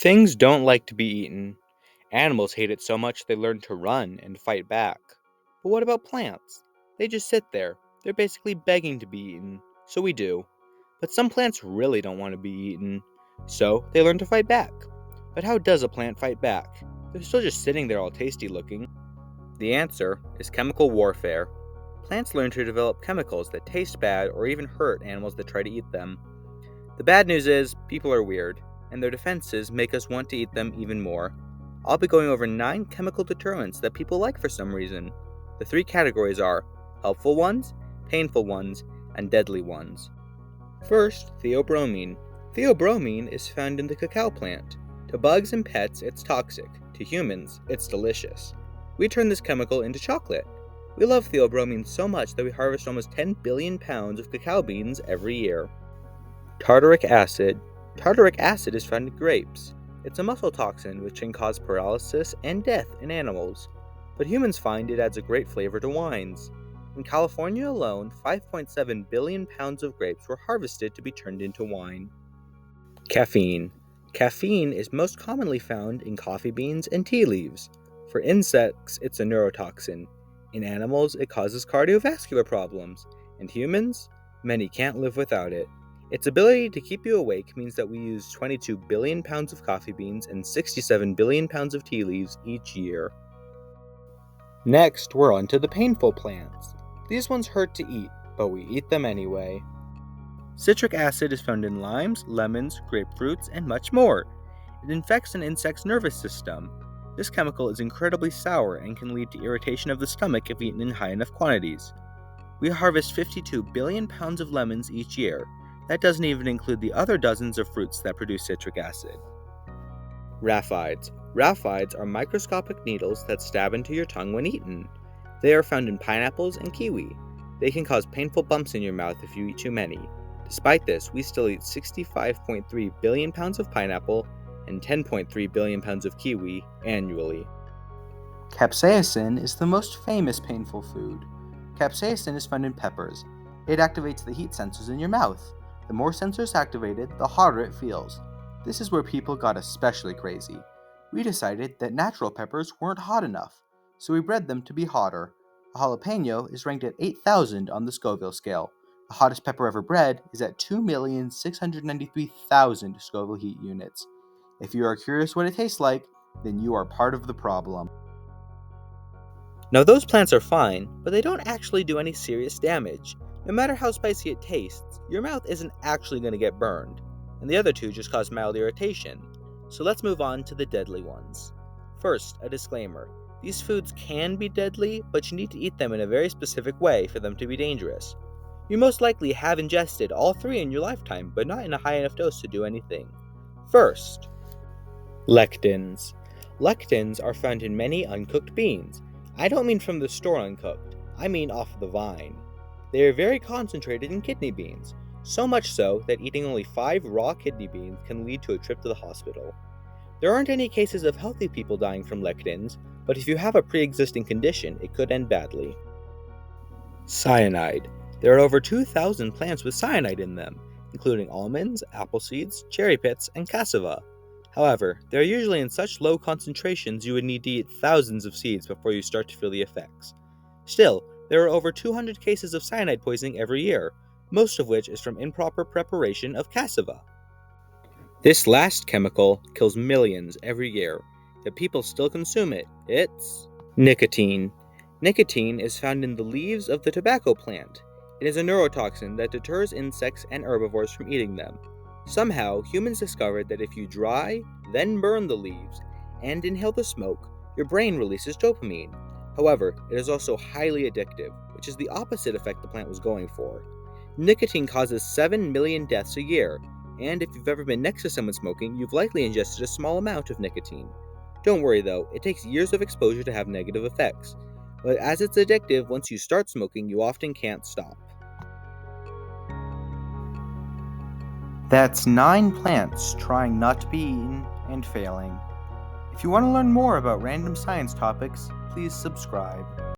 Things don't like to be eaten. Animals hate it so much they learn to run and fight back. But what about plants? They just sit there. They're basically begging to be eaten, so we do. But some plants really don't want to be eaten, so they learn to fight back. But how does a plant fight back? They're still just sitting there all tasty looking. The answer is chemical warfare. Plants learn to develop chemicals that taste bad or even hurt animals that try to eat them. The bad news is, people are weird, and their defenses make us want to eat them even more. I'll be going over 9 chemical deterrents that people like for some reason. The 3 categories are helpful ones, painful ones, and deadly ones. First, theobromine. Theobromine is found in the cacao plant. To bugs and pets, it's toxic. To humans, it's delicious. We turn this chemical into chocolate. We love theobromine so much that we harvest almost 10 billion pounds of cacao beans every year. Tartaric acid. Tartaric acid is found in grapes. It's a muscle toxin which can cause paralysis and death in animals, but humans find it adds a great flavor to wines. In California alone, 5.7 billion pounds of grapes were harvested to be turned into wine. Caffeine. Caffeine is most commonly found in coffee beans and tea leaves. For insects, it's a neurotoxin. In animals, it causes cardiovascular problems. And humans? Many can't live without it. Its ability to keep you awake means that we use 22 billion pounds of coffee beans and 67 billion pounds of tea leaves each year. Next, we're on to the painful plants. These ones hurt to eat, but we eat them anyway. Citric acid is found in limes, lemons, grapefruits, and much more. It infects an insect's nervous system. This chemical is incredibly sour and can lead to irritation of the stomach if eaten in high enough quantities. We harvest 52 billion pounds of lemons each year. That doesn't even include the other dozens of fruits that produce citric acid. Rhaphides. Rhaphides are microscopic needles that stab into your tongue when eaten. They are found in pineapples and kiwi. They can cause painful bumps in your mouth if you eat too many. Despite this, we still eat 65.3 billion pounds of pineapple and 10.3 billion pounds of kiwi annually. Capsaicin is the most famous painful food. Capsaicin is found in peppers. It activates the heat sensors in your mouth. The more sensors activated, the hotter it feels. This is where people got especially crazy. We decided that natural peppers weren't hot enough, so we bred them to be hotter. A jalapeno is ranked at 8,000 on the Scoville scale. The hottest pepper ever bred is at 2,693,000 Scoville heat units. If you are curious what it tastes like, then you are part of the problem. Now those plants are fine, but they don't actually do any serious damage. No matter how spicy it tastes, your mouth isn't actually going to get burned, and the other 2 just cause mild irritation. So let's move on to the deadly ones. First, a disclaimer. These foods can be deadly, but you need to eat them in a very specific way for them to be dangerous. You most likely have ingested all 3 in your lifetime, but not in a high enough dose to do anything. First, lectins. Lectins are found in many uncooked beans. I don't mean from the store uncooked, I mean off the vine. They are very concentrated in kidney beans, so much so that eating only 5 raw kidney beans can lead to a trip to the hospital. There aren't any cases of healthy people dying from lectins, but if you have a pre-existing condition, it could end badly. Cyanide. There are over 2,000 plants with cyanide in them, including almonds, apple seeds, cherry pits, and cassava. However, they are usually in such low concentrations you would need to eat thousands of seeds before you start to feel the effects. Still, there are over 200 cases of cyanide poisoning every year, most of which is from improper preparation of cassava. This last chemical kills millions every year, yet people still consume it. It's nicotine. Nicotine is found in the leaves of the tobacco plant. It is a neurotoxin that deters insects and herbivores from eating them. Somehow, humans discovered that if you dry, then burn the leaves, and inhale the smoke, your brain releases dopamine. However, it is also highly addictive, which is the opposite effect the plant was going for. Nicotine causes 7 million deaths a year, and if you've ever been next to someone smoking, you've likely ingested a small amount of nicotine. Don't worry though, it takes years of exposure to have negative effects. But as it's addictive, once you start smoking, you often can't stop. That's 9 plants trying not to be eaten and failing. If you want to learn more about random science topics, please subscribe.